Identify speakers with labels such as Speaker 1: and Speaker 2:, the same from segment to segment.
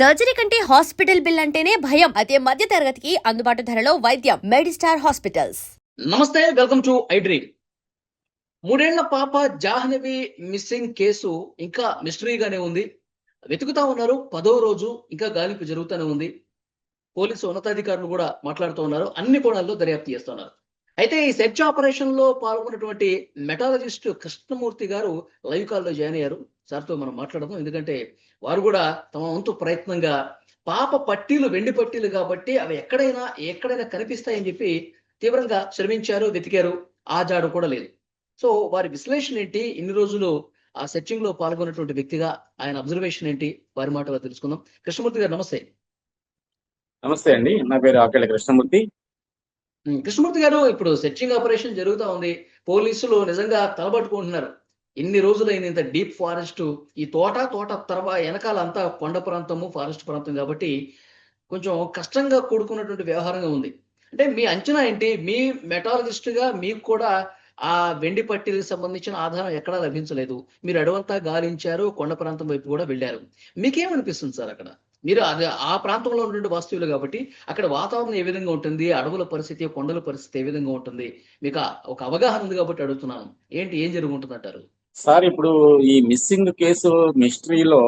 Speaker 1: Surgery కంటే hospital bill అంటేనే భయం. అదే మధ్య తరగతికి అందుబాటు ధరలో వైద్యం. Medistar hospitals.
Speaker 2: నమస్తే, వెల్కమ్ టు ఐ డ్రీమ్. 3 ఏళ్ల పాప జాహ్నవి మిస్సింగ్ కేసు ఇంకా మిస్టరీగానే ఉంది. వెతుకుతా ఉన్నారు. 10వ రోజు ఇంకా గాలింపు జరుగుతూనే ఉంది. పోలీసు ఉన్నతాధికారులు కూడా మాట్లాడుతూ ఉన్నారు. అన్ని కోణాల్లో దర్యాప్తు చేస్తున్నారు. అయితే ఈ సెర్చ్ ఆపరేషన్ లో పాల్గొన్నటువంటి మెటాలజిస్ట్ కృష్ణమూర్తి గారు లైవ్ కాల్లో జాయిన్ అయ్యారు. సార్తో మనం మాట్లాడదాం. ఎందుకంటే వారు కూడా తమ వంతు ప్రయత్నంగా పాప పట్టీలు వెండి పట్టీలు కాబట్టి అవి ఎక్కడైనా కనిపిస్తాయని చెప్పి తీవ్రంగా శ్రమించారు, వెతికారు. ఆ జాడు కూడా లేదు. సో వారి విశ్లేషణ ఏంటి, ఇన్ని రోజులు ఆ సెర్చింగ్ లో పాల్గొన్నటువంటి వ్యక్తిగా ఆయన అబ్జర్వేషన్ ఏంటి, వారి మాటలో తెలుసుకుందాం. కృష్ణమూర్తి గారు నమస్తే.
Speaker 3: నమస్తే అండి, నా పేరు ఆకేళ్ళ కృష్ణమూర్తి.
Speaker 2: కృష్ణమూర్తి గారు, ఇప్పుడు సెర్చింగ్ ఆపరేషన్ జరుగుతా ఉంది. పోలీసులు నిజంగా తలబట్టుకుంటున్నారు. ఇన్ని రోజులైన ఇంత డీప్ ఫారెస్ట్, ఈ తోట తర్వాత వెనకాల అంతా కొండ ప్రాంతము, ఫారెస్ట్ ప్రాంతం కాబట్టి కొంచెం కష్టంగా కూడుకున్నటువంటి వ్యవహారంగా ఉంది. అంటే మీ అంచనా ఏంటి? మీ మెటాలజిస్ట్ గా మీకు కూడా ఆ వెండి పట్టీలకు సంబంధించిన ఆధారం ఎక్కడా లభించలేదు. మీరు అడవంతా గాలించారు, కొండ ప్రాంతం వైపు కూడా వెళ్ళారు. మీకేమనిపిస్తుంది సార్ అక్కడ? మీరు అది ఆ ప్రాంతంలో ఉన్నటువంటి వాస్తవులు కాబట్టి అక్కడ వాతావరణం ఏ విధంగా ఉంటుంది, అడవుల పరిస్థితి, కొండల పరిస్థితి ఏ విధంగా ఉంటుంది, మీకు ఒక అవగాహన ఉంది కాబట్టి అడుగుతున్నాను. ఏం జరుగుతుంది అంటారు?
Speaker 3: సార్, ఇప్పుడు ఈ మిస్సింగ్ కేసు మిస్టరీలో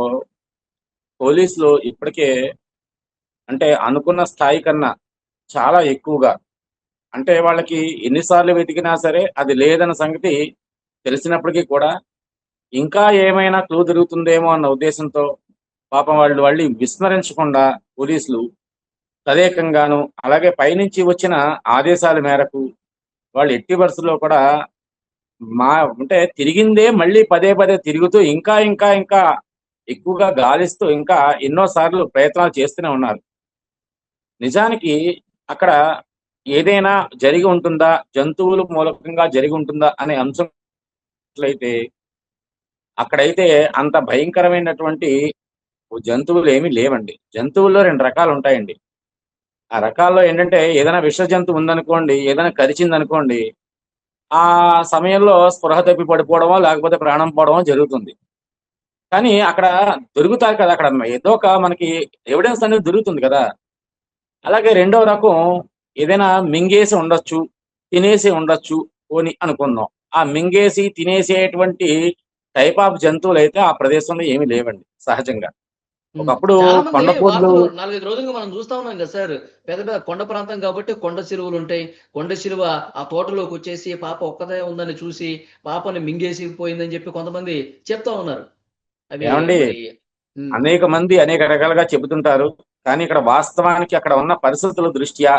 Speaker 3: పోలీసులు ఇప్పటికే అంటే అనుకున్న స్థాయి కన్నా చాలా ఎక్కువగా, అంటే వాళ్ళకి ఎన్నిసార్లు వెతికినా సరే అది లేదన్న సంగతి తెలిసినప్పటికీ కూడా ఇంకా ఏమైనా క్లూ దొరుకుతుందేమో అన్న ఉద్దేశంతో పాపం వాళ్ళు విస్మరించకుండా పోలీసులు తదేకంగాను, అలాగే పైనుంచి వచ్చిన ఆదేశాల మేరకు వాళ్ళు ఎట్టి పరిస్థితుల్లో కూడా అంటే తిరిగిందే మళ్ళీ పదే పదే తిరుగుతూ ఇంకా ఇంకా ఇంకా ఎక్కువగా గాలిస్తూ ఇంకా ఎన్నోసార్లు ప్రయత్నాలు చేస్తూనే ఉన్నారు. నిజానికి అక్కడ ఏదైనా జరిగి ఉంటుందా, జంతువుల మూలకంగా జరిగి ఉంటుందా అనే అంశం అయితే అక్కడైతే అంత భయంకరమైనటువంటి జంతువులు ఏమీ లేవండి. జంతువుల్లో 2 రకాలు ఉంటాయండి. ఆ రకాల్లో ఏంటంటే ఏదైనా విష జంతువు ఉందనుకోండి, ఏదైనా కరిచింది అనుకోండి, ఆ సమయంలో స్పృహ తప్పి పడిపోవడమో లేకపోతే ప్రాణం పోవడమో జరుగుతుంది. కానీ అక్కడ దొరుకుతారు కదా, అక్కడ ఏదో ఒక మనకి ఎవిడెన్స్ అనేది దొరుకుతుంది కదా. అలాగే రెండో రకం ఏదైనా మింగేసి ఉండొచ్చు, తినేసి ఉండొచ్చు పోని అనుకుందాం. ఆ మింగేసి తినేసేటువంటి టైప్ ఆఫ్ జంతువులు అయితే ఆ ప్రదేశంలో ఏమీ లేవండి సహజంగా. ఒకప్పుడు
Speaker 2: చాలా మంది
Speaker 3: కొండపోతులు
Speaker 2: వార్తలు 4-5 రోజులుగా మనం చూస్తా ఉన్నాం కదా సార్. పెద్ద పెద్ద కొండ ప్రాంతం కాబట్టి కొండ చిలువలు ఉంటాయి. కొండ చిలువ ఆ తోటలోకి వచ్చేసి పాప ఒక్కదే ఉందని చూసి పాపని మింగేసి పోయిందని చెప్పి కొంతమంది చెప్తా ఉన్నారు. అవి
Speaker 3: ఏమండి,
Speaker 2: మరి
Speaker 3: అనేక మంది అనేక రకాలుగా చెబుతుంటారు. కానీ ఇక్కడ వాస్తవానికి అక్కడ ఉన్న పరిస్థితుల దృష్ట్యా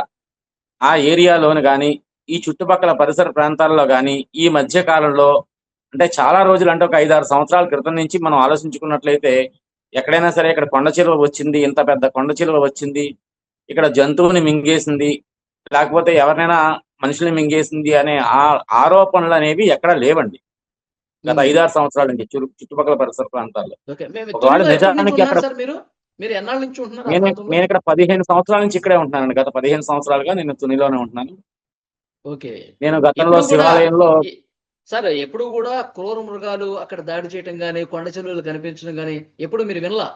Speaker 3: ఆ ఏరియాలోని కానీ, ఈ చుట్టుపక్కల పరిసర ప్రాంతాల్లో కానీ ఈ మధ్య కాలంలో, అంటే చాలా రోజులు, అంటే ఒక 5-6 సంవత్సరాల క్రితం నుంచి మనం ఆలోచించుకున్నట్లయితే ఎక్కడైనా సరే ఇక్కడ కొండ చిలువ వచ్చింది, ఇంత పెద్ద కొండ చిలువ వచ్చింది, ఇక్కడ జంతువుని మింగేసింది, లేకపోతే ఎవరినైనా మనుషుల్ని మింగేసింది అనే ఆరోపణలు అనేవి ఎక్కడా లేవండి గత 5-6 సంవత్సరాల నుంచి చుట్టుపక్కల పరిసర ప్రాంతాల్లో. ఒకవేళ నిజానికి అక్కడ
Speaker 2: మీరు ఎన్నాళ్ళ నుంచి ఉంటున్నారు ఆ
Speaker 3: నేను
Speaker 2: ప్రాంతంలో?
Speaker 3: నేను ఇక్కడ 15 సంవత్సరాల నుంచి ఇక్కడే ఉంటున్నానండి. గత 15 సంవత్సరాలుగా నేను తునిలోనే ఉంటున్నాను.
Speaker 2: ఓకే.
Speaker 3: నేను గతంలో
Speaker 2: ఎప్పుడు కూడా
Speaker 3: శివాలయంలో
Speaker 2: సార్, ఎప్పుడు కూడా క్రూర మృగాలు అక్కడ దాడి చేయటం గానీ, కొండ చిలువలు కనిపించడం గానీ ఎప్పుడు మీరు వినలా?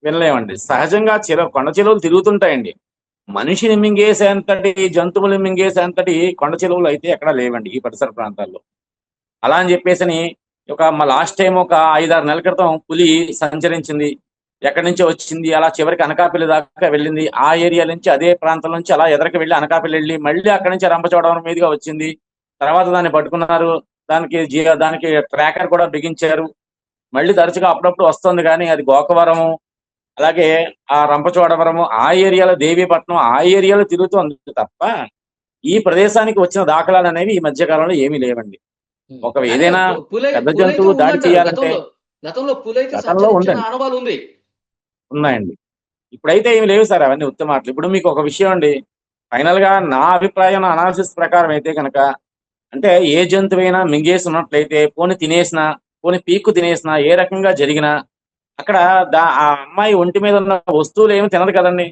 Speaker 3: వినలేమండి. సహజంగా కొండ చిలువలు తిరుగుతుంటాయండి. మనిషిని మింగేసేంతటి, జంతువులు మింగేసేంతటి కొండ చిలువలు అయితే ఎక్కడా లేవండి ఈ పరిసర ప్రాంతాల్లో. అలా అని చెప్పేసి లాస్ట్ టైం ఒక 5-6 నెలల క్రితం పులి సంచరించింది, ఎక్కడి నుంచో వచ్చింది, అలా చివరికి అనకాపల్లి దాకా వెళ్ళింది. ఆ ఏరియా నుంచి, అదే ప్రాంతం నుంచి అలా ఎదరికి వెళ్ళి అనకాపల్లి వెళ్ళి మళ్ళీ అక్కడి నుంచి రంపచోడవరం మీదుగా వచ్చింది. తర్వాత దాన్ని పట్టుకున్నారు. దానికి ట్రాకర్ కూడా బిగించారు. మళ్ళీ తరచుగా అప్పుడప్పుడు వస్తుంది, కానీ అది గోకవరము, అలాగే ఆ రంపచోడవరము, ఆ ఏరియాలో దేవీపట్నం, ఆ ఏరియాలో తిరుగుతుంది తప్ప ఈ ప్రదేశానికి వచ్చిన దాఖలాలు అనేవి ఈ మధ్య కాలంలో ఏమీ లేవండి. ఒక ఏదైనా పెద్ద జంతువు దాడి చేయాలంటే
Speaker 2: గతంలో
Speaker 3: ఉందండి,
Speaker 2: ఆనవాలు ఉంది.
Speaker 3: ఉన్నాయండి. ఇప్పుడైతే ఏమి లేవు సార్, అవన్నీ ఉత్తమాటలు. ఇప్పుడు మీకు ఒక విషయం అండి, ఫైనల్ గా నా అభిప్రాయం, నా అనాలిసిస్ ప్రకారం అయితే కనుక, అంటే ఏ జంతువైనా మింగేసి ఉన్నట్లయితే, పోని తినేసినా, పోని పీక్కు తినేసినా, ఏ రకంగా జరిగినా అక్కడ ఆ అమ్మాయి ఒంటి మీద ఉన్న వస్తువులు ఏమి తినదు కదండి.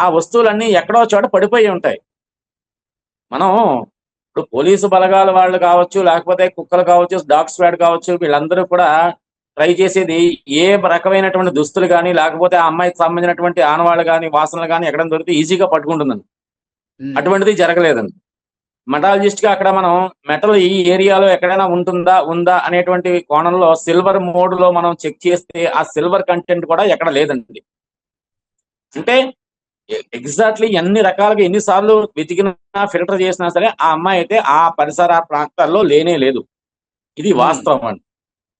Speaker 3: ఆ వస్తువులన్నీ ఎక్కడో చోట పడిపోయి ఉంటాయి. మనం ఇప్పుడు పోలీసు బలగాల వాళ్ళు కావచ్చు, లేకపోతే కుక్కలు కావచ్చు, డాగ్ స్క్వాడ్ కావచ్చు, వీళ్ళందరూ కూడా ట్రై చేసేది ఏ రకమైనటువంటి దుస్తులు కానీ లేకపోతే ఆ అమ్మాయికి సంబంధించినటువంటి ఆనవాళ్ళు కానీ వాసనలు కానీ ఎక్కడ దొరికితే ఈజీగా పట్టుకుంటుందండి.
Speaker 2: ఉమ్,
Speaker 3: అటువంటిది జరగలేదండి. మెటాలజిస్ట్ గా అక్కడ మనం మెటల్ ఈ ఏరియాలో ఎక్కడైనా ఉందా అనేటువంటి కోణంలో సిల్వర్ మోడ్ లో మనం చెక్ చేస్తే ఆ సిల్వర్ కంటెంట్ కూడా ఎక్కడ లేదండి. అంటే ఎగ్జాక్ట్లీ ఎన్ని రకాలుగా ఎన్నిసార్లు వెతికినా ఫిల్టర్ చేసినా సరే ఆ అమ్మాయి అయితే ఆ పరిసర ప్రాంతాల్లో లేనే లేదు. ఇది
Speaker 2: ఉమ్,
Speaker 3: వాస్తవం అండి.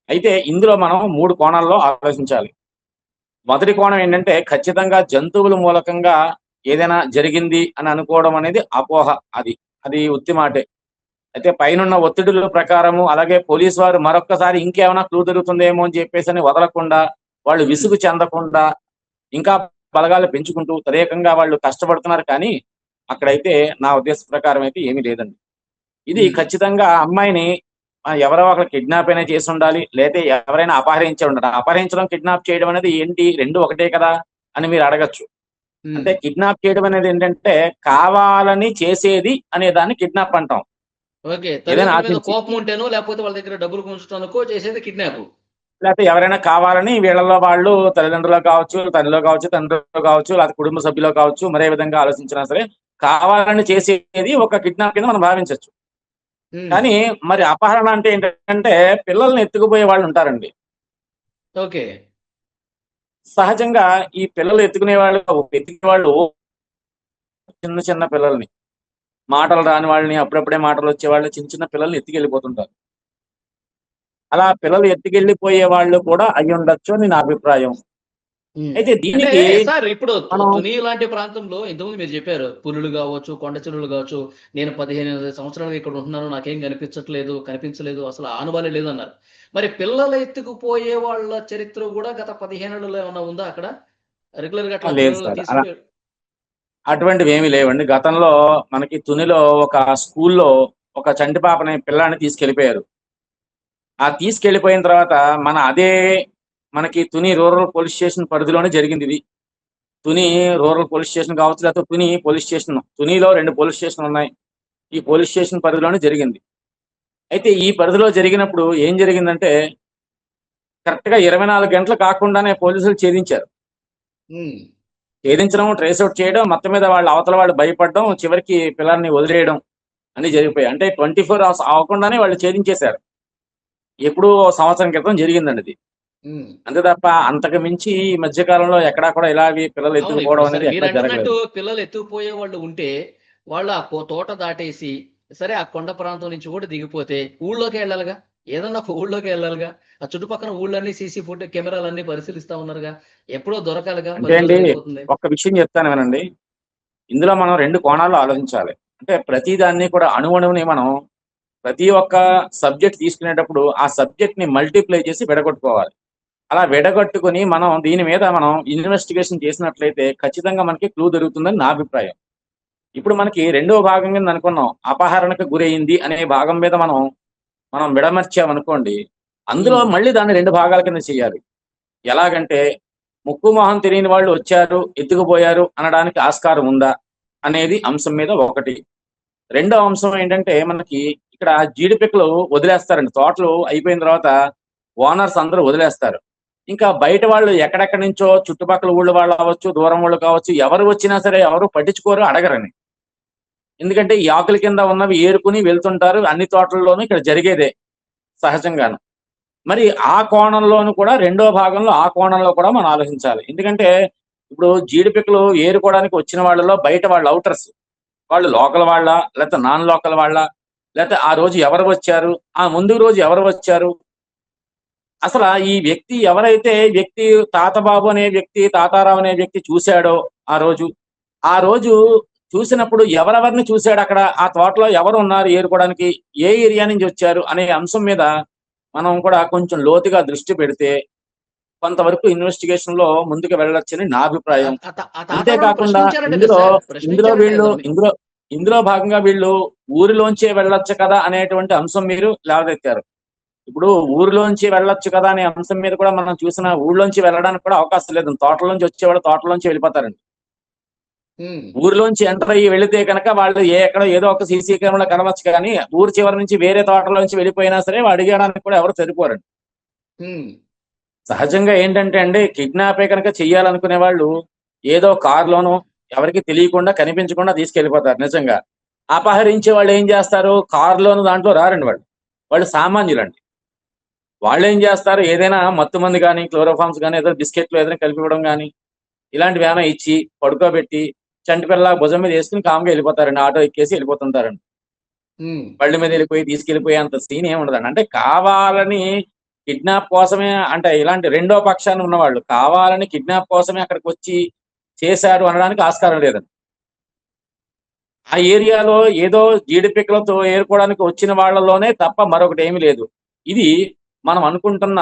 Speaker 3: అయితే ఇందులో మనం 3 కోణాల్లో ఆలోచించాలి. మొదటి కోణం ఏంటంటే ఖచ్చితంగా జంతువుల మూలకంగా ఏదైనా జరిగింది అని అనుకోవడం అనేది అపోహ. అది అది ఉత్తి మాటే. అయితే పైనున్న ఒత్తిడుల ప్రకారము అలాగే పోలీసు వారు మరొక్కసారి ఇంకేమైనా క్లూ దొరుకుతుందేమో అని చెప్పేసి అని వదలకుండా వాళ్ళు
Speaker 2: ఉమ్,
Speaker 3: విసుగు చెందకుండా ఇంకా బలగాలు పెంచుకుంటూ తదేకంగా వాళ్ళు కష్టపడుతున్నారు. కానీ అక్కడైతే నా ఉద్దేశ ప్రకారం అయితే ఏమీ లేదండి. ఇది
Speaker 2: ఉమ్,
Speaker 3: ఖచ్చితంగా ఆ అమ్మాయిని ఎవరో ఒకరు కిడ్నాప్ అయినా చేసి ఉండాలి, లేతే ఎవరైనా అపహరించి ఉండాలి. అపహరించడం కిడ్నాప్ చేయడం అనేది ఏంటి, రెండు ఒకటే కదా అని మీరు అడగచ్చు.
Speaker 2: ఉమ్.
Speaker 3: అంటే కిడ్నాప్ చేయడం అనేది ఏంటంటే కావాలని చేసేది అనే దాన్ని కిడ్నాప్ అంటాం.
Speaker 2: ఓకే,
Speaker 3: ఏదైనా
Speaker 2: తల్లిదండ్రుల మీద
Speaker 3: ఆశించి,
Speaker 2: కోపం ఉంటేనో లేకపోతే వాళ్ళ దగ్గర డబ్బులు గుంజటానికో చేసేది కిడ్నాప్.
Speaker 3: లేకపోతే ఎవరైనా కావాలని వీళ్ళలో వాళ్ళు తల్లిదండ్రులు కావచ్చు, తల్లిలో కావచ్చు, తండ్రిలో కావచ్చు, లేకపోతే కుటుంబ సభ్యులో కావచ్చు, మరే విధంగా ఆలోచించినా సరే కావాలని చేసేది ఒక కిడ్నాప్ కింద మనం భావించవచ్చు.
Speaker 2: ఉమ్,
Speaker 3: కానీ మరి అపహరణ అంటే ఏంటంటే పిల్లల్ని ఎత్తుకుపోయే వాళ్ళు ఉంటారండి.
Speaker 2: ఓకే.
Speaker 3: సహజంగా ఈ పిల్లలు ఎత్తుకునే వాళ్ళు చిన్న చిన్న పిల్లల్ని, మాటలు రాని వాళ్ళని, అప్పుడప్పుడే మాటలు వచ్చే వాళ్ళు చిన్న చిన్న పిల్లల్ని ఎత్తుకెళ్ళిపోతుంటారు. అలా పిల్లలు ఎత్తుకెళ్ళిపోయే వాళ్ళు కూడా అయి ఉండొచ్చు అని నా అభిప్రాయం.
Speaker 2: ఉమ్.
Speaker 3: అయితే
Speaker 2: అంటే
Speaker 3: దీనికి
Speaker 2: సార్ ఇప్పుడు
Speaker 3: మనం
Speaker 2: తుని లాంటి ప్రాంతంలో ఇంతకుముందు మీరు చెప్పారు పులులు కావచ్చు, కొండ చెరువులు కావచ్చు. నేను 15 సంవత్సరాలుగా ఇక్కడ ఉంటున్నాను, నాకేం కనిపించలేదు, అసలు ఆనవాలే లేదన్నారు. మరి పిల్లలు ఎత్తుకుపోయే వాళ్ళ చరిత్ర కూడా గత 15 ఏళ్లలో ఏమన్నా ఉందా అక్కడ? రెగ్యులర్ గా అట్లా
Speaker 3: లేదు
Speaker 2: పిల్లల్ని
Speaker 3: సార్. అలా
Speaker 2: తీసుకుపోయి.
Speaker 3: అటువంటివి ఏమీ లేవండి. గతంలో మనకి తునిలో ఒక స్కూల్లో ఒక చంటి పాపని పిల్లాన్ని తీసుకెళ్ళిపోయారు. ఆ తీసుకెళ్ళిపోయిన తర్వాత మనకి తుని రూరల్ పోలీస్ స్టేషన్ పరిధిలోనే జరిగింది ఇది. తుని రూరల్ పోలీస్ స్టేషన్ కావచ్చు, లేకపోతే తుని పోలీస్ స్టేషన్. తునిలో 2 పోలీస్ స్టేషన్లు ఉన్నాయి. ఈ పోలీస్ స్టేషన్ పరిధిలోనే జరిగింది. అయితే ఈ పరిధిలో జరిగినప్పుడు ఏం జరిగిందంటే కరెక్ట్ గా 24 గంటలు కాకుండానే పోలీసులు ఛేదించారు.
Speaker 2: ఉమ్,
Speaker 3: ఛేదించడం, ట్రేస్ అవుట్ చేయడం, మొత్తం మీద అవతల వాళ్ళు భయపడడం, చివరికి పిల్లల్ని వదిలేయడం అని జరిగిపోయాయి. అంటే 24 అవర్స్ అవ్వకుండానే వాళ్ళు ఛేదించేశారు. ఎప్పుడో సంవత్సరం క్రితం జరిగిందండి ఇది.
Speaker 2: ఉమ్.
Speaker 3: అంతే తప్ప అంతకు మించి ఈ మధ్య కాలంలో ఎక్కడా కూడా ఇలాగే పిల్లలు
Speaker 2: అవును. ఇప్పుడు
Speaker 3: ఎత్తుకుపోవడం
Speaker 2: సరే
Speaker 3: అనేది
Speaker 2: మీరు
Speaker 3: ఎక్కడా
Speaker 2: అంటున్నట్టు
Speaker 3: జరగలేదు.
Speaker 2: పిల్లలు ఎత్తుకుపోయే వాళ్ళు ఉంటే, వాళ్ళు ఆ తోట దాటేసి, సరే ఆ కొండ ప్రాంతం నుంచి కూడా దిగిపోతే ఊళ్ళోకి వెళ్ళాలిగా. ఏదన్నా ఒక ఊళ్ళోకి వెళ్ళాలిగా. ఆ చుట్టుపక్కల ఊళ్ళన్నీ సీసీ ఫుట్ కెమెరాలన్నీ పరిశీలిస్తా ఉన్నారుగా. ఎప్పుడో దొరకాలిగా,
Speaker 3: అంటే
Speaker 2: 10
Speaker 3: అండి
Speaker 2: రోజులైపోతుంది.
Speaker 3: ఒక్క విషయం చెప్తాను వినండి. ఇందులో మనం 2 కోణాల్లో ఆలోచించాలి. అంటే ప్రతి దాన్ని కూడా అణువణువుని మనం ప్రతి ఒక్క సబ్జెక్ట్ తీసుకునేటప్పుడు ఆ సబ్జెక్ట్ ని మల్టిప్లై చేసి విడగొట్టుకోవాలి. అలా విడగొట్టుకుని మనం దీని మీద మనం ఇన్వెస్టిగేషన్ చేసినట్లయితే ఖచ్చితంగా మనకి క్లూ దొరుకుతుందని నా అభిప్రాయం. ఇప్పుడు మనకి రెండో భాగం కింద అనుకున్నాం అపహరణకు గురైంది అనే భాగం మీద మనం విడమర్చామనుకోండి, అందులో
Speaker 2: ఉమ్,
Speaker 3: మళ్ళీ దాన్ని 2 భాగాల కింద చేయాలి. ఎలాగంటే ముక్కు మొహం తెలియని వాళ్ళు వచ్చారు, ఎత్తుకుపోయారు అనడానికి ఆస్కారం ఉందా అనేది అంశం మీద ఒకటి. రెండో అంశం ఏంటంటే మనకి ఇక్కడ జీడిపిక్కలు వదిలేస్తారండి. తోటలు అయిపోయిన తర్వాత ఓనర్స్ అందరూ వదిలేస్తారు. ఇంకా బయట వాళ్ళు ఎక్కడెక్కడి నుంచో చుట్టుపక్కల ఊళ్ళో వాళ్ళు అవ్వచ్చు, దూరం వాళ్ళు కావచ్చు, ఎవరు వచ్చినా సరే ఎవరు పట్టించుకోరు, అడగరని. ఎందుకంటే ఈ ఆకుల కింద ఉన్నవి ఏరుకుని వెళ్తుంటారు. అన్ని తోటల్లోనూ ఇక్కడ జరిగేదే సహజంగాను. మరి ఆ కోణంలోను కూడా రెండో భాగంలో ఆ కోణంలో కూడా మనం ఆలోచించాలి. ఎందుకంటే ఇప్పుడు జీడిపిక్కలు ఏరుకోవడానికి వచ్చిన వాళ్ళలో బయట వాళ్ళు ఔటర్స్, వాళ్ళు లోకల్ వాళ్ళ, లేకపోతే నాన్ లోకల్ వాళ్ళ, లేకపోతే ఆ రోజు ఎవరు వచ్చారు, ఆ ముందు రోజు ఎవరు వచ్చారు, అసలు ఈ వ్యక్తి తాతబాబు అనే వ్యక్తి, తాతారావు అనే వ్యక్తి చూశాడో ఆ రోజు చూసినప్పుడు ఎవరెవరిని చూశాడు, అక్కడ ఆ తోటలో ఎవరు ఉన్నారు ఏరుకోవడానికి, ఏ ఏరియా నుంచి వచ్చారు అనే అంశం మీద మనం కూడా కొంచెం లోతుగా దృష్టి పెడితే కొంతవరకు ఇన్వెస్టిగేషన్ లో ముందుకు వెళ్ళొచ్చని నా అభిప్రాయం.
Speaker 2: ఆ తాతారావుని
Speaker 3: అంతేకాకుండా
Speaker 2: ప్రశ్నించారట కదా
Speaker 3: ఇందులో
Speaker 2: సార్,
Speaker 3: ఇందులో
Speaker 2: ప్రశ్నించారట
Speaker 3: వీళ్ళు
Speaker 2: కదా.
Speaker 3: ఇందులో ఇందులో భాగంగా వీళ్ళు ఊరిలోంచే వెళ్ళొచ్చు కదా అనేటువంటి అంశం మీరు లేవనెత్తారు. ఇప్పుడు ఊరిలోంచి వెళ్ళొచ్చు కదా అనే అంశం మీద కూడా మనం చూసిన ఊర్లోంచి వెళ్ళడానికి కూడా అవకాశం లేదు. తోటలోంచి వచ్చేవాళ్ళు తోటలోంచి వెళ్ళిపోతారండి.
Speaker 2: ఉమ్,
Speaker 3: ఊరిలోంచి ఎంటర్ అయ్యి వెళితే కనుక వాళ్ళు ఎక్కడో ఏదో ఒక సీసీ కెమెరా కనవచ్చు, కానీ ఊరు చివరి నుంచి వేరే తోటలోంచి వెళ్ళిపోయినా సరే అడిగడానికి కూడా ఎవరు సరిపోరండి.
Speaker 2: ఉమ్.
Speaker 3: సహజంగా ఏంటంటే అండి, కిడ్నాపే కనుక చెయ్యాలనుకునే వాళ్ళు ఏదో కారులోనో ఎవరికి తెలియకుండా కనిపించకుండా తీసుకెళ్ళిపోతారు నిజంగా. అపహరించే వాళ్ళు ఏం చేస్తారు, కారులోను దాంట్లో రారండి వాళ్ళు. వాళ్ళు సామాన్యులండి. వాళ్ళేం చేస్తారు, ఏదైనా మత్తు మందు గాని, క్లోరోఫార్మ్స్ గాని, ఏదో బిస్కెట్లు ఏదైనా కలిపి ఇవ్వడం గాని, ఇలాంటివి ఏమైనా ఇచ్చి పడుకోబెట్టి చంటి పిల్ల భుజం మీద వేసుకుని కామ్‌గా వెళ్ళిపోతారండి. ఆటో ఎక్కేసి వెళ్ళిపోతుంటారండి.
Speaker 2: ఉమ్.
Speaker 3: బళ్ళ మీద వెళ్ళిపోయి తీసుకెళ్ళిపోయే అంత సీన్ ఏమి ఉండదండి. అంటే కావాలని కిడ్నాప్ కోసమే, అంటే ఇలాంటి రెండో పక్షాన ఉన్నవాళ్ళు కావాలని కిడ్నాప్ కోసమే అక్కడికి వచ్చి చేశారు అనడానికి ఆస్కారం లేదండి. ఆ ఏరియాలో ఏదో జీడిపిక్కలతో ఏరుకోవడానికి వచ్చిన వాళ్ళలోనే తప్ప మరొకటి ఏమీ లేదు. ఇది మనం అనుకుంటున్న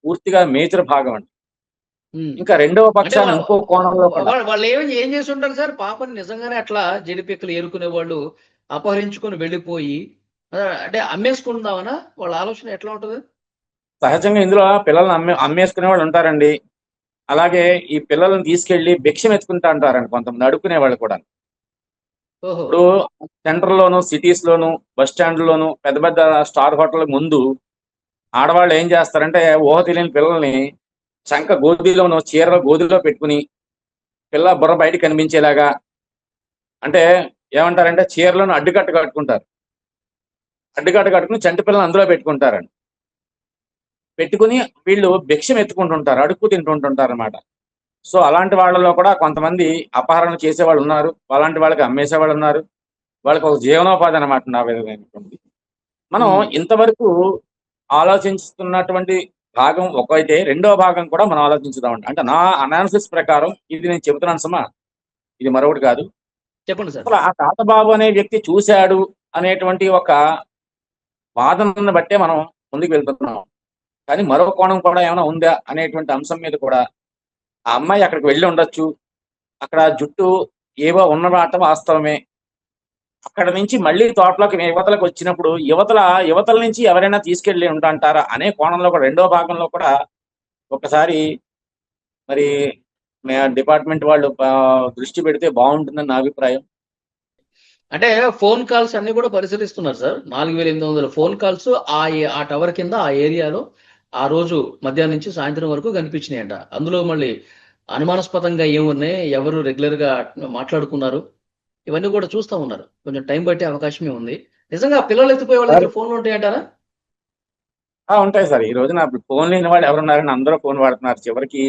Speaker 3: పూర్తిగా మేజర్ భాగం అండి.
Speaker 2: ఉమ్.
Speaker 3: ఇంకా రెండవ
Speaker 2: అంటే
Speaker 3: పక్షాన ఇంకో కోణంలో కూడా
Speaker 2: వాళ్ళు ఏం చేసి ఉంటారు సార్? పాపని నిజంగానే అట్లా జడిపిక్కలు ఏరుకునే వాళ్ళు అపహరించుకొని వెళ్ళిపోయి అంటే అమ్మేసుకుందామనా వాళ్ళ ఆలోచన ఎట్లా ఉంటది?
Speaker 3: సహజంగా ఇందులో పిల్లల్ని అమ్మేసుకునే వాళ్ళు ఉంటారండి. అలాగే ఈ పిల్లల్ని తీసుకెళ్లి భిక్షం ఎత్తుకుంటా అంటారండి కొంతమంది అడుక్కునే వాళ్ళు కూడా.
Speaker 2: ఓహో.
Speaker 3: ఇప్పుడు సెంటర్ లోను, సిటీస్ లోను, బస్ స్టాండ్ లోను, పెద్ద పెద్ద స్టార్ హోటల్ ముందు ఆడవాళ్ళు ఏం చేస్తారంటే ఊహ తెలియని పిల్లల్ని చంక గోదిలోను చీరలో గోదిలో పెట్టుకుని పిల్ల బుర్ర బయట కనిపించేలాగా, అంటే ఏమంటారంటే చీరలను అడ్డుకట్ట కట్టుకుంటారు. అడ్డుకట్ట కట్టుకుని చంటి పిల్లల్ని అందులో పెట్టుకుంటారండి. పెట్టుకుని వీళ్ళు భిక్షం ఎత్తుకుంటుంటారు, అడుక్కు తింటుంటుంటారు అనమాట. సో అలాంటి వాళ్ళలో కూడా కొంతమంది అపహరణ చేసేవాళ్ళు ఉన్నారు. అలాంటి వాళ్ళకి అమ్మేసేవాళ్ళు ఉన్నారు. వాళ్ళకి ఒక జీవనోపాధి అనమాట నా విధమైనటువంటి. మనం
Speaker 2: ఉమ్.
Speaker 3: ఇంతవరకు ఆలోచిస్తున్నటువంటి భాగం ఒకైతే, రెండో భాగం కూడా మనం ఆలోచించుదామండి. అంటే నా అనాలిసిస్ ప్రకారం ఇది నేను చెబుతున్నాను సుమా, ఇది మరొకటి కాదు.
Speaker 2: చెప్పండి సార్.
Speaker 3: అసలు ఆ తాతబాబు అనే వ్యక్తి చూశాడు అనేటువంటి ఒక వాదనను బట్టే మనం ముందుకు వెళ్తున్నాం. కానీ మరో కోణం కూడా ఏమైనా ఉందా అనేటువంటి అంశం మీద కూడా ఆ అమ్మాయి అక్కడికి వెళ్ళి ఉండొచ్చు. అక్కడ జుట్టు ఏవో ఉన్నమాట వాస్తవమే. అక్కడ నుంచి మళ్ళీ తోటలోకి యువతలకు వచ్చినప్పుడు యువతల నుంచి ఎవరైనా తీసుకెళ్లి ఉంటాంటారా అనే కోణంలో కూడా రెండో భాగంలో కూడా ఒకసారి మరి డిపార్ట్మెంట్ వాళ్ళు దృష్టి పెడితే బాగుంటుందని నా అభిప్రాయం.
Speaker 2: అంటే ఫోన్ కాల్స్ అన్ని కూడా పరిశీలిస్తున్నారు సార్. 4,800 ఫోన్ కాల్స్ ఆ టవర్ కింద ఆ ఏరియాలో ఆ రోజు మధ్యాహ్నం నుంచి సాయంత్రం వరకు కనిపించినాయంట. అందులో మళ్ళీ అనుమానాస్పదంగా ఏమున్నాయి, ఎవరు రెగ్యులర్ గా మాట్లాడుకున్నారు, ఇవన్నీ కూడా చూస్తా ఉన్నారు. కొంచెం టైం పట్టే అవకాశమే ఉంది. నిజంగా పిల్లలు ఎత్తిపోయే వాళ్ళ దగ్గర ఫోన్లు ఉంటాయంటారా?
Speaker 3: ఉంటాయి సార్. ఈ రోజున ఫోన్ లేని వాళ్ళు ఎవరున్నారని అందరూ ఫోన్ వాడుతున్నారు. చివరికి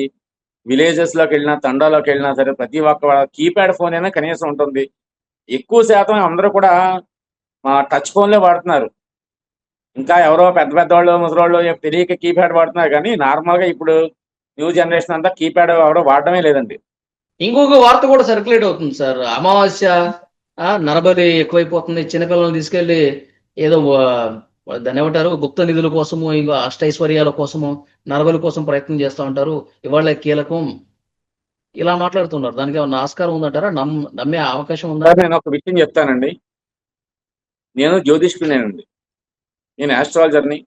Speaker 3: విలేజెస్ లోకి వెళ్ళినా, తండాలోకి వెళ్ళినా సరే ప్రతి ఒక్క కీప్యాడ్ ఫోన్ అయినా కనీసం ఉంటుంది. ఎక్కువ శాతం అందరూ కూడా టచ్ ఫోన్లే వాడుతున్నారు. ఇంకా ఎవరో పెద్ద పెద్దవాళ్ళు, ముసలోళ్ళు తెలియక కీప్యాడ్ వాడుతున్నారు. కానీ నార్మల్ గా ఇప్పుడు న్యూ జనరేషన్ అంతా కీప్యాడ్ ఎవరో వాడడమే లేదండి.
Speaker 2: ఇంకొక వార్త కూడా సర్క్యులేట్ అవుతుంది సార్. అమావాస్య నరబలి ఎక్కువైపోతుంది. చిన్నపిల్లల్ని తీసుకెళ్లి ఏదో దాన్ని ఏమంటారు, గుప్త నిధుల కోసము, ఇంకా అష్టైశ్వర్యాల కోసము నరబలి కోసం ప్రయత్నం చేస్తూ ఉంటారు. ఇవాళ కీలకం ఇలా మాట్లాడుతున్నారు. దానికి ఏమన్నా ఆస్కారం ఉందంటారా? నమ్మే అవకాశం ఉందా?
Speaker 3: నేను ఒక విషయం చెప్తానండి. నేను జ్యోతిష్కుడినేనండి. నేను ఆస్ట్రాలజర్ని.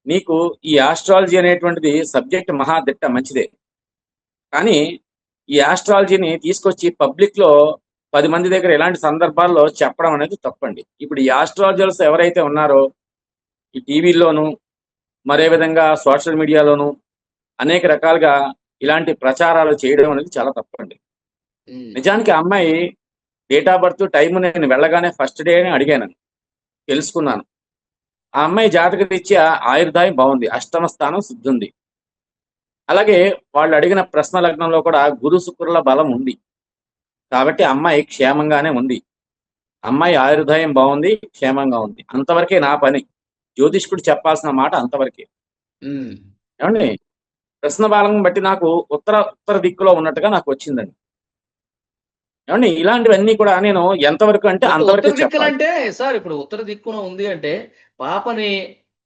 Speaker 3: నీకు ఈ ఆస్ట్రాలజీ అనేటువంటిది సబ్జెక్ట్ మహాదిట్ట మంచిదే. కానీ ఈ ఆస్ట్రాలజీని తీసుకొచ్చి పబ్లిక్ లో 10 మంది దగ్గర ఇలాంటి సందర్భాల్లో చెప్పడం అనేది తప్పండి. ఇప్పుడు ఈ ఆస్ట్రాలజర్స్ ఎవరైతే ఉన్నారో ఈ టీవీల్లోనూ, మరే విధంగా సోషల్ మీడియాలోనూ అనేక రకాలుగా ఇలాంటి ప్రచారాలు చేయడం అనేది చాలా తప్పండి. నిజానికి ఆ అమ్మాయి డేట్ ఆఫ్ బర్త్ టైం నేను వెళ్ళగానే ఫస్ట్ డే అని అడిగాను, తెలుసుకున్నాను. ఆ అమ్మాయి జాతక రీత్యా ఆయుర్దాయం బాగుంది, అష్టమ స్థానం శుద్ధి ఉంది. అలాగే వాళ్ళు అడిగిన ప్రశ్న లగ్నంలో కూడా గురు శుక్రుల బలం ఉంది. కాబట్టి అమ్మాయి క్షేమంగానే ఉంది. అమ్మాయి ఆయుర్దాయం బాగుంది, క్షేమంగా ఉంది. అంతవరకే నా పని. జ్యోతిష్కుడు చెప్పాల్సిన మాట అంతవరకే. ఏమండి, ప్రశ్న బలం బట్టి నాకు ఉత్తర దిక్కులో ఉన్నట్టుగా నాకు వచ్చిందండి. ఏమండి, ఇలాంటివన్నీ కూడా నేను ఎంతవరకు అంటే అంతవరకు
Speaker 2: ఉత్తర
Speaker 3: చెప్పాలి.
Speaker 2: దిక్కులంటే సార్, ఇప్పుడు ఉత్తర దిక్కున ఉంది అంటే పాపని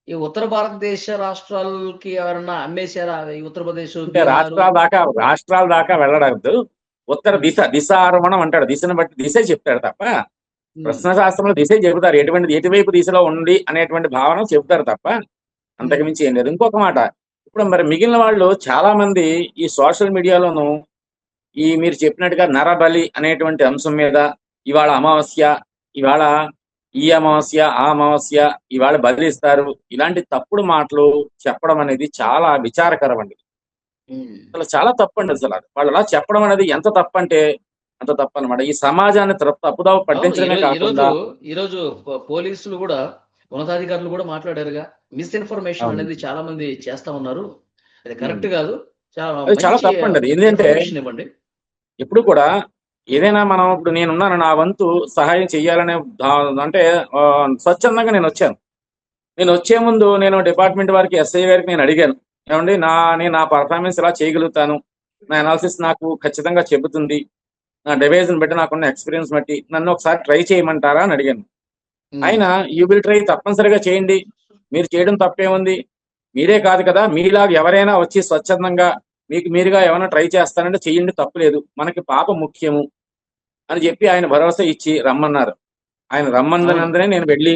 Speaker 2: ఈ ఉత్తర భారతదేశ రాష్ట్రాలకి ఎవరన్నా అమ్మేశారా? ఈ ఉత్తరప్రదేశ్,
Speaker 3: అంటే
Speaker 2: బీహార్.
Speaker 3: రాష్ట్రాల దాకా వెళ్ళడద్దు. ఉత్తర దిశ ఆరమణం అంటాడు. దిశను బట్టి దిశే చెప్తాడు తప్ప, ప్రశ్న శాస్త్రంలో దిశే చెబుతారు. ఎటువైపు దిశలో ఉంది అనేటువంటి భావన చెబుతారు తప్ప అంతకుమించి ఏం లేదు. ఇంకొక మాట, ఇప్పుడు మరి మిగిలిన వాళ్ళు చాలా మంది ఈ సోషల్ మీడియాలోను ఈ మీరు చెప్పినట్టుగా నరబలి అనేటువంటి అంశం మీద, ఇవాళ అమావాస్య, ఇవాళ ఈ అమావాస్య ఆ అమావాస్య ఇవాళ బదిలిస్తారు, ఇలాంటి తప్పుడు మాటలు చెప్పడం అనేది చాలా విచారకరం అండి.
Speaker 2: ఉమ్.
Speaker 3: అసలు చాలా తప్పండి. అసలు వాళ్ళు అలా చెప్పడం అనేది ఎంత తప్పంటే అంత తప్పనమాట. ఈ సమాజాన్ని తప్పుదోవ
Speaker 2: అవును.
Speaker 3: పట్టించడమే
Speaker 2: ఈరోజు ఈరోజు
Speaker 3: కాకుండా
Speaker 2: ఈరోజు పోలీసులు కూడా, ఉన్నతాధికారులు కూడా మాట్లాడారుగా. మిస్ఇన్ఫర్మేషన్
Speaker 3: అవును,
Speaker 2: అనేది చాలా మంది చేస్తా ఉన్నారు. అది
Speaker 3: ఉమ్,
Speaker 2: కరెక్ట్ కాదు. చాలా
Speaker 3: అది చాలా
Speaker 2: మంచి
Speaker 3: తప్పండి. అది ఎందుకంటే
Speaker 2: ఇన్ఫర్మేషన్ ఇవ్వండి.
Speaker 3: ఎప్పుడు కూడా ఏదైనా మనం ఇప్పుడు నేనున్నాను, నా వంతు సహాయం చెయ్యాలనే అంటే ఆ, స్వచ్ఛందంగా నేను వచ్చాను. నేను వచ్చే ముందు నేను డిపార్ట్మెంట్ వారికి, ఎస్ఐ గారికి నేను అడిగాను, ఏమండి నేను నా పర్ఫార్మెన్స్ ఇలా చేయగలుగుతాను, నా అనాలిసిస్ నాకు ఖచ్చితంగా చెబుతుంది, నా డివైజన్ బట్టి నాకున్న ఎక్స్పీరియన్స్ బట్టి నన్ను ఒకసారి ట్రై చేయమంటారా అని అడిగాను.
Speaker 2: ఉమ్.
Speaker 3: ఆయన యూ విల్ ట్రై, తప్పనిసరిగా చేయండి, మీరు చేయడం తప్పేముంది, మీరే కాదు కదా మీలాగా ఎవరైనా వచ్చి స్వచ్ఛందంగా మీకు మీరుగా ఏమైనా ట్రై చేస్తానంటే చెయ్యండి, తప్పులేదు, మనకి పాప ముఖ్యము అని చెప్పి ఆయన భరోసా ఇచ్చి రమ్మన్నారు. ఆయన
Speaker 2: అవును.
Speaker 3: రమ్మన్నందునే నేను వెళ్ళి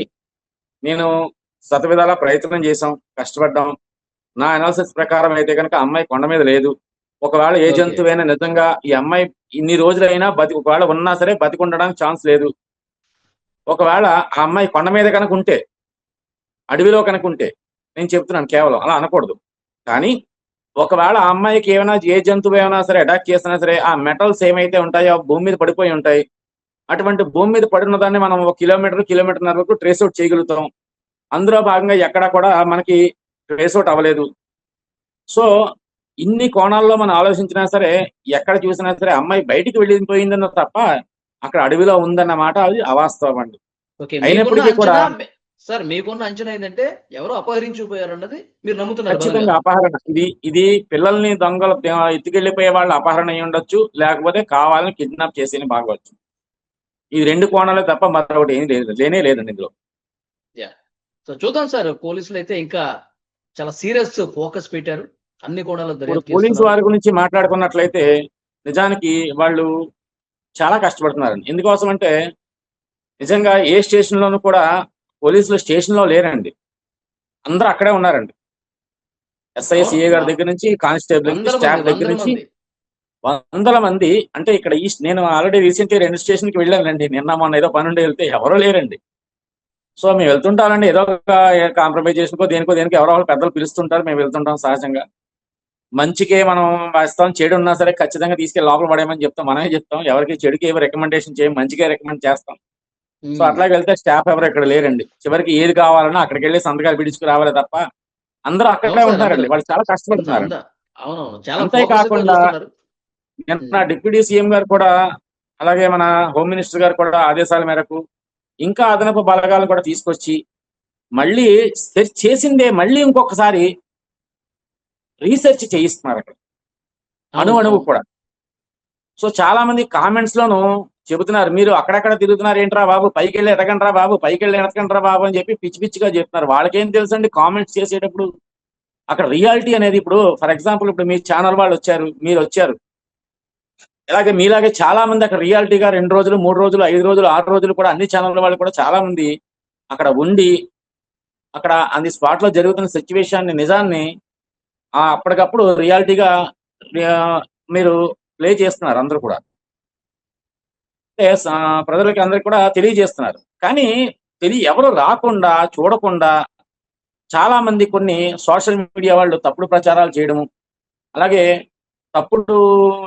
Speaker 3: నేను శతవిధాలా ప్రయత్నం చేశాం, కష్టపడ్డాం. నా అనాలిసిస్ ప్రకారం అయితే కనుక అమ్మాయి కొండ మీద లేదు. ఒకవేళ ఏ
Speaker 2: ఓకే.
Speaker 3: జంతువైనా నిజంగా ఈ అమ్మాయి ఇన్ని రోజులైనా ఒకవేళ ఉన్నా సరే బతికి ఉండడానికి ఛాన్స్ లేదు. ఒకవేళ ఆ అమ్మాయి కొండ మీద కనుక ఉంటే, అడవిలో కనుక ఉంటే, నేను చెప్తున్నాను కేవలం అలా అనకూడదు, కానీ ఒకవేళ ఆ అమ్మాయికి ఏమైనా ఏ జంతువు ఏమైనా సరే అటాక్ చేసినా సరే ఆ మెటల్స్ ఏమైతే ఉంటాయో భూమి మీద పడిపోయి ఉంటాయి. అటువంటి భూమి మీద పడిన దాన్ని మనం ఒక కిలోమీటర్న్నర వరకు ట్రేస్ అవుట్ చేయగలుగుతాం. అందులో భాగంగా ఎక్కడా కూడా మనకి ట్రేస్ అవుట్ అవ్వలేదు. సో ఇన్ని కోణాల్లో మనం ఆలోచించినా సరే, ఎక్కడ చూసినా సరే అమ్మాయి బయటికి వెళ్ళిపోయిందన్న తప్ప అక్కడ అడవిలో ఉందన్న మాట అది అవాస్తవం అండి.
Speaker 2: ఓకే. మీకున్న
Speaker 3: అయినప్పటికీ కూడా
Speaker 2: అంచనా సార్, మీకున్న అంచనా ఏంటంటే ఎవరో అపహరించుకుపోయారన్నది మీరు నమ్ముతున్నారు బలంగా.
Speaker 3: ఖచ్చితంగా అపహరణ, ఇది పిల్లల్ని దొంగలు ఎత్తుకెళ్లిపోయే వాళ్ళు అపహరణ అయి ఉండొచ్చు, లేకపోతే కావాలని కిడ్నాప్ చేసి బాగవచ్చు. ఈ రెండు కోణాలే తప్ప మరొకటి ఏం లేదు, లేనే లేదండి ఇందులో.
Speaker 2: యాహ్! సో చూద్దాం సార్. పోలీసులైతే ఇంకా చాలా సీరియస్ ఫోకస్ పెట్టారు. అన్ని కోణాల్లో
Speaker 3: ఇప్పుడు
Speaker 2: దర్యాప్తు
Speaker 3: పోలీసు
Speaker 2: చేస్తున్నారు.
Speaker 3: వారి గురించి మాట్లాడుకున్నట్లయితే నిజానికి వాళ్ళు చాలా కష్టపడుతున్నారండి. ఎందుకోసం అంటే నిజంగా ఏ స్టేషన్ లోనూ కూడా పోలీసులు స్టేషన్ లో లేరండి, అందరూ అక్కడే ఉన్నారండి. ఎస్ఐ,
Speaker 2: అవును.
Speaker 3: సిఏ గారి దగ్గర నుంచి కానిస్టేబుల్ దగ్గర,
Speaker 2: వందల మంది,
Speaker 3: స్టాఫ్ దగ్గర
Speaker 2: వందల
Speaker 3: నుంచి
Speaker 2: మంది.
Speaker 3: వందల మంది. అంటే ఇక్కడ నేను ఆల్రెడీ రీసెంట్ 2 స్టేషన్ కి వెళ్ళానండి. నిన్న మొన్న ఏదో పనుండి వెళ్తే ఎవరూ లేరండి. సో మేము వెళ్తుంటామండి, ఏదో ఒక కాంప్రమైజ్ చేసుకో దేనికో ఎవరో ఒకరు పెద్దలు పిలుస్తుంటారు, మేము వెళ్తుంటాం సహజంగా. మంచికే మనం వేస్తాం, చెడు ఉన్నా సరే ఖచ్చితంగా తీసుకెళ్ళి లోపల పడేయమని చెప్తాం, మనమే చెప్తాం, ఎవరికి చెడుకి ఏమి రికమెండేషన్ చేయం, మంచిగా రికమెండ్ చేస్తాం. సో
Speaker 2: హ్మ్.
Speaker 3: అట్లాగే వెళ్తే స్టాఫ్ ఎవరు ఇక్కడ లేరండి. చివరికి ఏది కావాలన్నా అక్కడికి వెళ్ళి సంతకాలు పిడుచుకు రావాలి తప్ప అందరూ
Speaker 2: అవును
Speaker 3: అక్కడే
Speaker 2: సార్. అందరూ
Speaker 3: ఉంటున్నారండి. వాళ్ళు చాలా
Speaker 2: అంద అంద
Speaker 3: కష్టపడుతున్నారండి.
Speaker 2: అవునవును. చాలా ఫోకస్డ్‌గా
Speaker 3: అంతేకాకుండా
Speaker 2: చూస్తున్నారు.
Speaker 3: నిన్న
Speaker 2: హ్మ్.
Speaker 3: డిప్యూటీ సీఎం గారు కూడా, అలాగే మన హోమ్ మినిస్టర్ గారు కూడా ఆదేశాల మేరకు ఇంకా అదనపు బలగాలను కూడా తీసుకొచ్చి మళ్ళీ సెర్చ్ చేసిందే మళ్ళీ ఇంకొకసారి రీసెర్చ్ చేయిస్తున్నారు అక్కడ,
Speaker 2: అవును.
Speaker 3: అణువు
Speaker 2: అవును.
Speaker 3: కూడా. సో చాలా మంది కామెంట్స్ లోను చెబుతున్నారు, మీరు అక్కడక్కడ తిరుగుతున్నారు ఏంట్రా బాబు, పైకి వెళ్ళి ఎతకండ్రా బాబు, పైకి వెళ్ళి ఎతకండ్రా బాబు అని చెప్పి పిచ్చి పిచ్చిగా చెప్తున్నారు. వాళ్ళకేం తెలుసండి కామెంట్స్ చేసేటప్పుడు అక్కడ రియాలిటీ అనేది. ఇప్పుడు ఫర్ ఎగ్జాంపుల్ ఇప్పుడు మీ ఛానల్ వాళ్ళు వచ్చారు, మీరు వచ్చారు, ఇలాగే మీలాగే చాలా మంది అక్కడ రియాలిటీగా 2 రోజులు 3 రోజులు 5 రోజులు 6 రోజులు కూడా అన్ని ఛానల్ వాళ్ళు కూడా చాలా మంది అక్కడ ఉండి అక్కడ అన్ని స్పాట్ లో జరుగుతున్న సిచ్యువేషన్ నిజాన్ని అప్పటికప్పుడు రియాలిటీగా ఆ, మీరు ప్లే చేస్తున్నారు అందరూ కూడా. అంటే ప్రజలకి అందరికి కూడా తెలియజేస్తున్నారు. కానీ ఎవరు రాకుండా చూడకుండా చాలా మంది కొన్ని సోషల్ మీడియా వాళ్ళు తప్పుడు ప్రచారాలు చేయడము, అలాగే తప్పుడు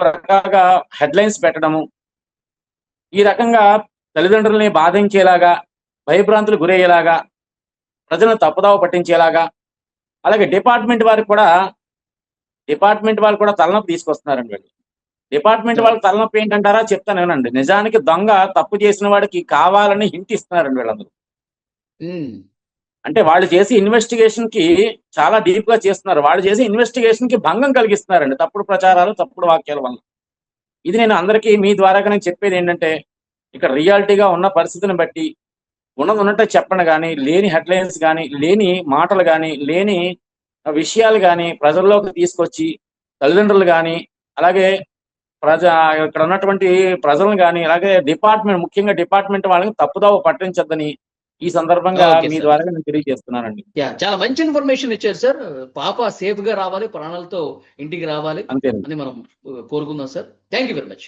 Speaker 3: రకాలుగా హెడ్లైన్స్ పెట్టడము, ఈ రకంగా తల్లిదండ్రుల్ని బాధించేలాగా, భయభ్రాంతులు గురయ్యేలాగా, ప్రజలను తప్పుదావ పట్టించేలాగా, అలాగే డిపార్ట్మెంట్ వాళ్ళు కూడా తలనొప్పి తీసుకొస్తున్నారండి వీళ్ళు. డిపార్ట్మెంట్ వాళ్ళ
Speaker 2: అవును.
Speaker 3: తలనొప్పి ఏంటంటారా చెప్తాను వినండి. నిజానికి దొంగ తప్పు చేసిన వాడికి కావాలని హింట్ ఇస్తున్నారండి వీళ్ళందరూ.
Speaker 2: హ్మ్.
Speaker 3: అంటే వాళ్ళు చేసి ఇన్వెస్టిగేషన్ కి చాలా డీప్ గా చేస్తున్నారు. వాళ్ళు చేసి ఇన్వెస్టిగేషన్ కి భంగం కలిగిస్తున్నారండి తప్పుడు ప్రచారాలు, తప్పుడు వాక్యాల వల్ల. ఇది నేను అందరికీ మీ ద్వారాగా నేను చెప్పేది ఏంటంటే, ఇక్కడ రియాలిటీగా ఉన్న పరిస్థితిని బట్టి ఉన్నది ఉన్నట్టే చెప్పండి, కానీ లేని హెడ్లైన్స్ కానీ, లేని మాటలు కానీ, లేని విషయాలు కానీ ప్రజల్లోకి తీసుకొచ్చి తల్లిదండ్రులు కానీ, అలాగే ప్రజ ఇక్కడ ఉన్నటువంటి ప్రజలను కానీ, అలాగే ముఖ్యంగా డిపార్ట్మెంట్ వాళ్ళని తప్పుదోవ పట్టించొద్దని ఈ సందర్భంగా
Speaker 2: ఓకే
Speaker 3: మీ
Speaker 2: సార్.
Speaker 3: ద్వారా నేను తెలియజేస్తున్నానండి.
Speaker 2: చాలా మంచి ఇన్ఫర్మేషన్ ఇచ్చారు సార్. పాప సేఫ్ గా రావాలి, ప్రాణాలతో ఇంటికి రావాలి
Speaker 3: అంతేనండి.
Speaker 2: అని మనం కోరుకుందాం sir. Thank you very much.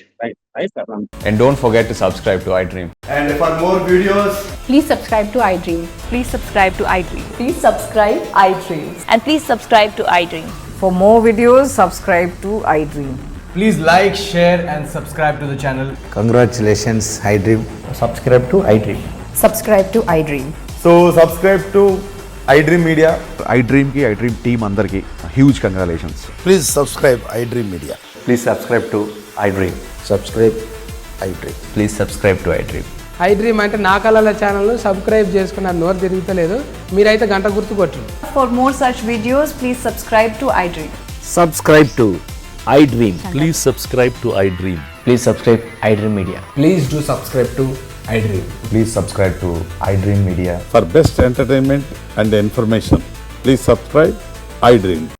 Speaker 3: Right sir.
Speaker 4: And don't forget to subscribe to iDream.
Speaker 5: And for more videos,
Speaker 6: Please subscribe to iDream.
Speaker 7: Please subscribe to iDream.
Speaker 6: Please subscribe iDream.
Speaker 7: And please subscribe to iDream.
Speaker 6: For more videos, subscribe to iDream.
Speaker 5: please like, share, and subscribe to the channel.
Speaker 8: Congratulations, iDream. Subscribe to iDream.
Speaker 6: Subscribe to iDream.
Speaker 5: So, subscribe to iDream Media.
Speaker 9: iDream team అందరికి huge congratulations.
Speaker 8: Please subscribe iDream Media.
Speaker 9: Please subscribe to iDream.
Speaker 8: Subscribe iDream.
Speaker 9: Please subscribe to iDream.
Speaker 10: iDream అంటే నా కళల ఛానల్ను subscribe చేసుకున్న నోరు తిరుగుతలేదు, మీరైతే గంట గుర్తు కొట్టండి.
Speaker 7: For more such videos, please subscribe to iDream.
Speaker 8: Subscribe to iDream.
Speaker 11: Please subscribe to iDream.
Speaker 8: Please subscribe iDream Media.
Speaker 5: Please do subscribe to iDream.
Speaker 9: Please subscribe to iDream Media.
Speaker 11: For best entertainment and information, please subscribe iDream.